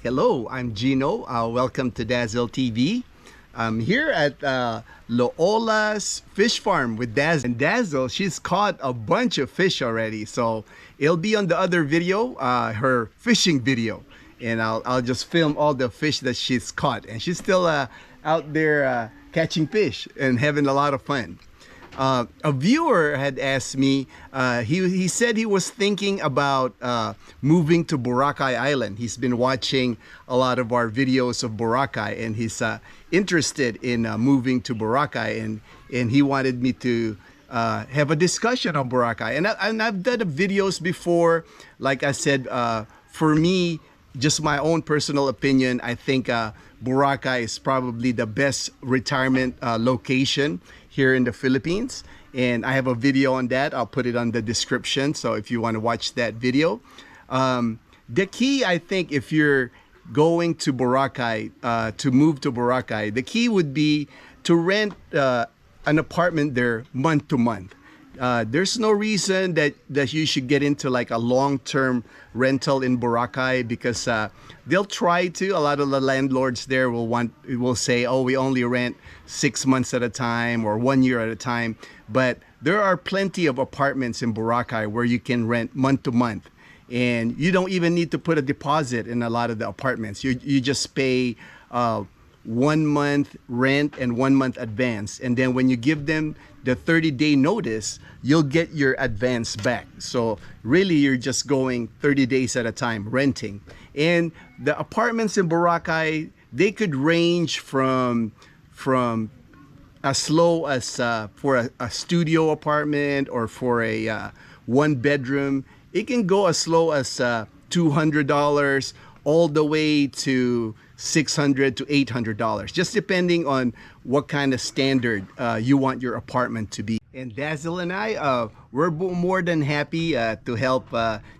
Hello, I'm Gino. Welcome to Dazzle TV. I'm here at Loola's fish farm with Dazzle. And Dazzle, she's caught a bunch of fish already. So it'll be on the other video, her fishing video. And I'll just film all the fish that she's caught. And she's still out there catching fish and having a lot of fun. A viewer had asked me, he said he was thinking about moving to Boracay Island. He's been watching a lot of our videos of Boracay, and he's interested in moving to Boracay, and he wanted me to have a discussion on Boracay. And I've done videos before. Like I said, for me, just my own personal opinion, I think Boracay is probably the best retirement location here in the Philippines, and I have a video on that. I'll put it on the description, so if you want to watch that video. The key, I think, if you're going to Boracay, to move to Boracay, the key would be to rent an apartment there month to month. There's no reason that you should get into like a long-term rental in Boracay, because they'll try to. A lot of the landlords there will say, oh, we only rent 6 months at a time or 1 year at a time. But there are plenty of apartments in Boracay where you can rent month to month, and you don't even need to put a deposit in a lot of the apartments. You just pay 1 month rent and 1 month advance, and then when you give them the 30-day notice, you'll get your advance back. So really, you're just going 30 days at a time renting. And the apartments in Boracay, they could range from as low as for a studio apartment, or for a 1-bedroom, it can go as low as $200 all the way to $600 to $800, just depending on what kind of standard you want your apartment to be. And Dazzle and I, we're more than happy to help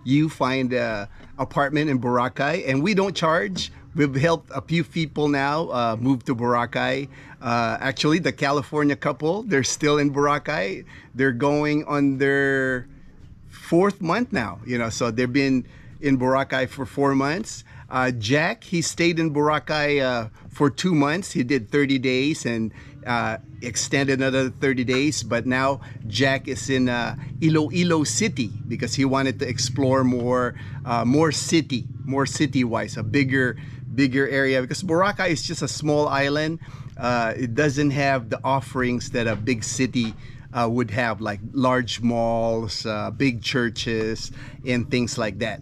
you find an apartment in Boracay, and we don't charge. We've helped a few people now move to Boracay. Actually, the California couple, they're still in Boracay. They're going on their 4th month now, so they've been in Boracay for 4 months. Jack, he stayed in Boracay for 2 months. He did 30 days and extended another 30 days. But now Jack is in Iloilo City because he wanted to explore more city-wise, a bigger area. Because Boracay is just a small island. It doesn't have the offerings that a big city would have, like large malls, big churches, and things like that.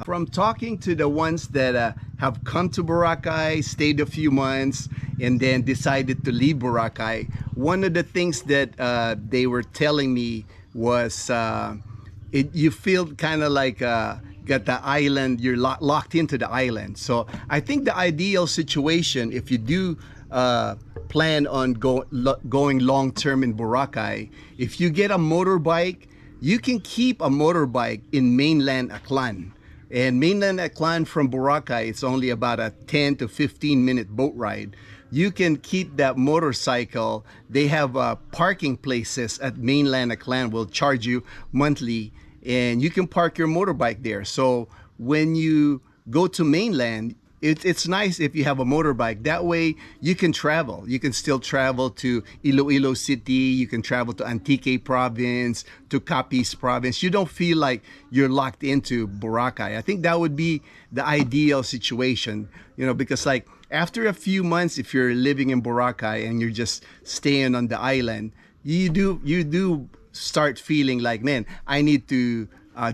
From talking to the ones that have come to Boracay, stayed a few months, and then decided to leave Boracay, one of the things that they were telling me was you feel kind of like got the island, you're locked into the island. So I think the ideal situation, if you do plan on going long-term in Boracay, if you get a motorbike, you can keep a motorbike in mainland Aklan. And mainland Aklan from Boracay, it's only about a 10 to 15 minute boat ride. You can keep that motorcycle. They have parking places at mainland Aklan, will charge you monthly, and you can park your motorbike there. So when you go to mainland, it's nice if you have a motorbike. That way you can travel. You can still travel to Iloilo City. You can travel to Antique Province, to Capiz Province. You don't feel like you're locked into Boracay. I think that would be the ideal situation, because like after a few months, if you're living in Boracay and you're just staying on the island, you do start feeling like, man, I need to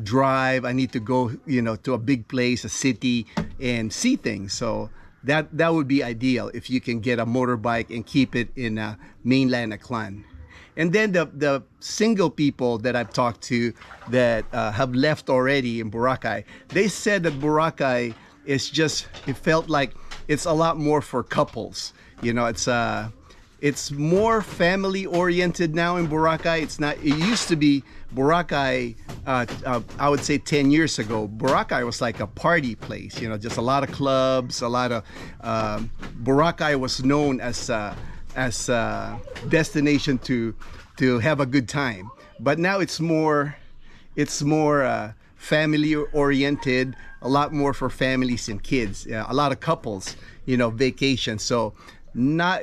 drive, I need to go to a big place, a city, and see things. So that would be ideal if you can get a motorbike and keep it in mainland Aklan. And then the single people that I've talked to that have left already in Boracay, they said that Boracay is it felt like it's a lot more for couples. It's more family oriented now in Boracay. It used to be Boracay, I would say 10 years ago, Boracay was like a party place, just a lot of clubs, Boracay was known as a destination to have a good time. But now it's more family oriented, a lot more for families and kids, a lot of couples, vacation. So not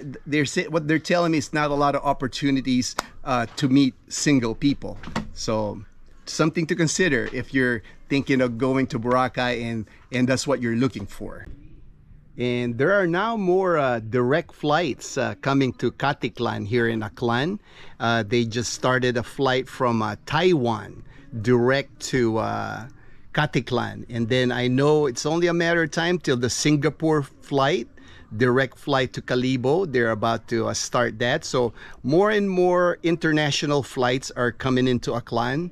what they're telling me is not a lot of opportunities to meet single people. So something to consider if you're thinking of going to Boracay and that's what you're looking for. And there are now more direct flights coming to Caticlan here in Aklan. They just started a flight from Taiwan direct to Caticlan. And then I know it's only a matter of time till the Singapore flight, direct flight to Calibo. They're about to start that. So more and more international flights are coming into Aklan.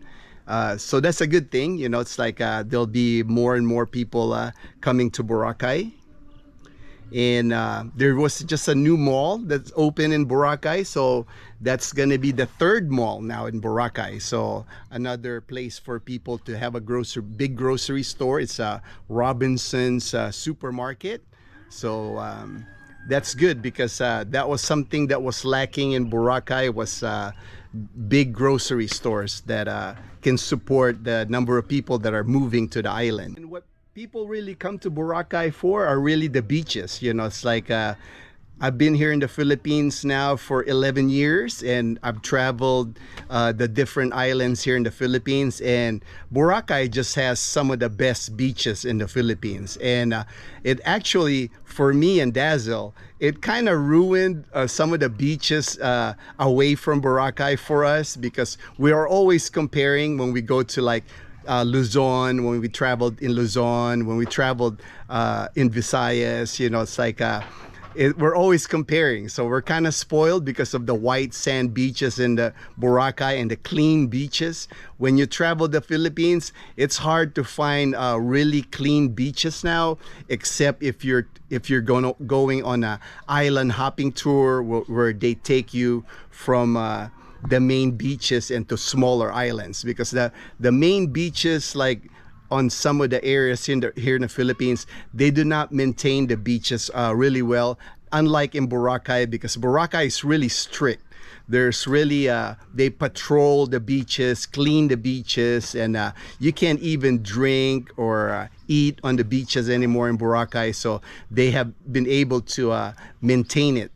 So that's a good thing. It's like there'll be more and more people coming to Boracay. And there was just a new mall that's open in Boracay, so that's gonna be the third mall now in Boracay. So another place for people to have a big grocery store. It's a Robinson's supermarket. So that's good because that was something that was lacking in Boracay, was big grocery stores that can support the number of people that are moving to the island. And what people really come to Boracay for are really the beaches. It's like I've been here in the Philippines now for 11 years, and I've traveled the different islands here in the Philippines, and Boracay just has some of the best beaches in the Philippines. And it actually, for me and Dazzle, it kind of ruined some of the beaches away from Boracay for us, because we are always comparing when we go to like Luzon, when we traveled in Luzon, when we traveled in Visayas. It's like we're always comparing. So we're kind of spoiled because of the white sand beaches in the Boracay and the clean beaches. When you travel the Philippines, it's hard to find really clean beaches now, except if you're going on a island hopping tour where they take you from the main beaches into smaller islands, because the main beaches, like on some of the areas here in the Philippines, they do not maintain the beaches really well, unlike in Boracay, because Boracay is really strict. There's really they patrol the beaches, clean the beaches, and you can't even drink or eat on the beaches anymore in Boracay. So they have been able to maintain it,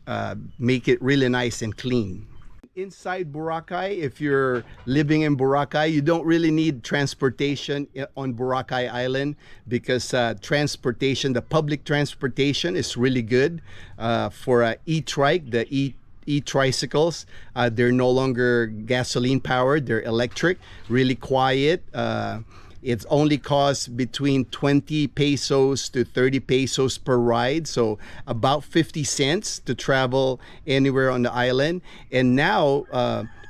make it really nice and clean. Inside Boracay, if you're living in Boracay, you don't really need transportation on Boracay Island, because the public transportation is really good for e-trike, the e-tricycles. They're no longer gasoline powered, they're electric, really quiet. It only costs between 20 pesos to 30 pesos per ride, so about 50 cents to travel anywhere on the island. And now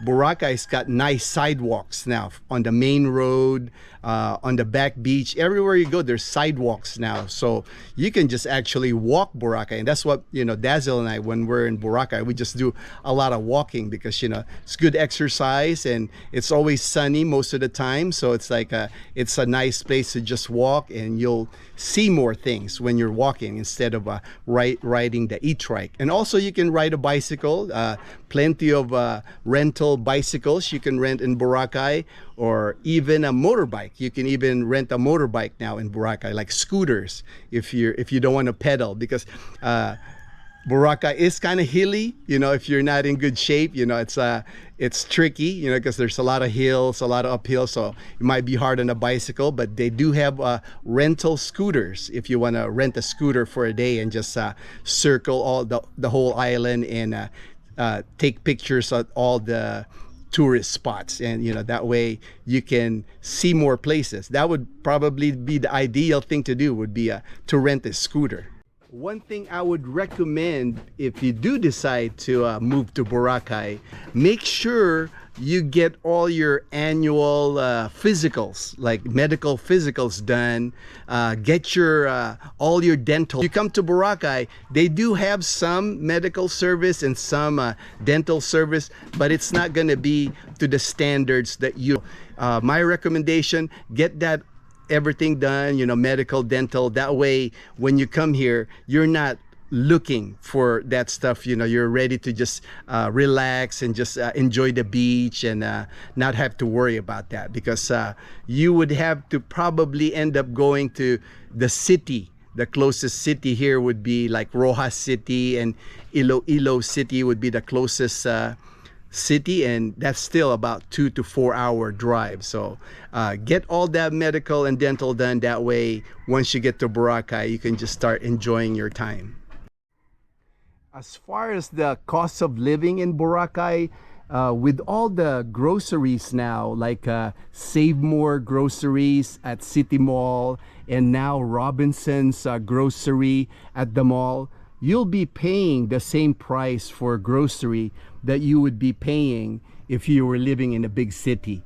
Boracay's got nice sidewalks now on the main road, on the back beach. Everywhere you go, there's sidewalks now, so you can just actually walk Boracay. And that's what Dazzle and I, when we're in Boracay, we just do a lot of walking, because it's good exercise, and it's always sunny most of the time. So it's like it's a nice place to just walk, and you'll see more things when you're walking instead of riding the e-trike. And also you can ride a bicycle. Plenty of rental bicycles you can rent in Boracay, or even a motorbike. You can even rent a motorbike now in Boracay, like scooters, if you don't want to pedal, because Boracay is kind of hilly. If you're not in good shape, it's tricky, because there's a lot of hills, a lot of uphill, so it might be hard on a bicycle. But they do have rental scooters if you want to rent a scooter for a day and just circle all the whole island and take pictures at all the tourist spots, and that way you can see more places. That would probably be the ideal thing to do, would be to rent a scooter. One thing I would recommend, if you do decide to move to Boracay, make sure you get all your annual physicals, like medical physicals done. Get your all your dental. You come to Boracay, they do have some medical service and some dental service, but it's not going to be to the standards that you. My recommendation: get everything done, medical, dental. That way, when you come here, you're not looking for that stuff, you know, you're ready to just relax and just enjoy the beach and not have to worry about that, because you would have to probably end up going to the city. The closest city here would be like Rojas City, and Iloilo City would be the closest city, and that's still about 2 to 4 hour drive. So get all that medical and dental done. That way, once you get to Boracay, you can just start enjoying your time. As far as the cost of living in Boracay, with all the groceries now, like Save More groceries at City Mall, and now Robinson's grocery at the mall, you'll be paying the same price for grocery that you would be paying if you were living in a big city,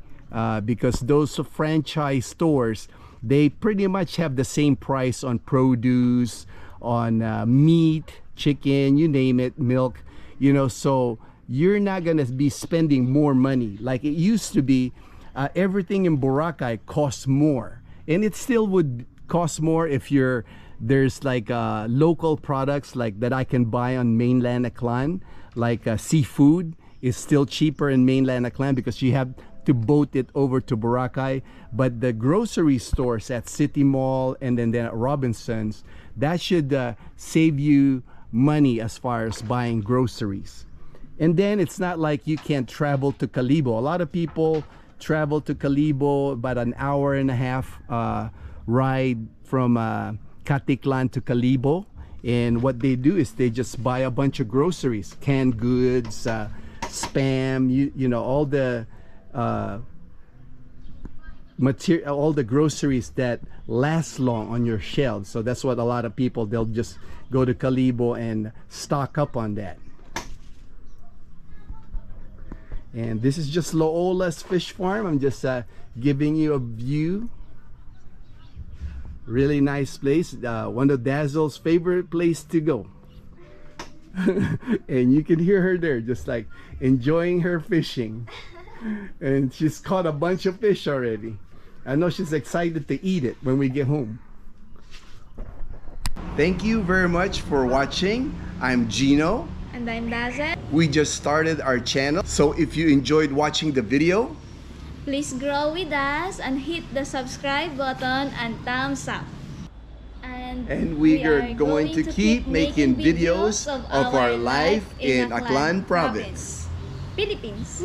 because those franchise stores, they pretty much have the same price on produce, on meat, chicken, you name it, milk, you know. So you're not gonna be spending more money like it used to be. Everything in Boracay costs more, and it still would cost more if there's like local products like that I can buy on mainland Aklan, like seafood is still cheaper in mainland Aklan because you have to boat it over to Boracay. But the grocery stores at City Mall and then at Robinson's, that should save you money as far as buying groceries. And then it's not like you can't travel to Calibo. A lot of people travel to Calibo, about an hour and a half ride from Caticlan to Calibo. And what they do is they just buy a bunch of groceries, canned goods, spam, you know, all the material, all the groceries that last long on your shelves. So that's what a lot of people, they'll just go to Calibo and stock up on that. And this is just Loola's Fish Farm. I'm just giving you a view. Really nice place, one of Dazzle's favorite place to go. And you can hear her there just like enjoying her fishing, and she's caught a bunch of fish already. I know she's excited to eat it when we get home. Thank you very much for watching. I'm Gino. And I'm Dazzle. We just started our channel, so if you enjoyed watching the video, Please grow with us and hit the subscribe button and thumbs up. and we are going to keep making videos of our life in Aklan Province, Philippines.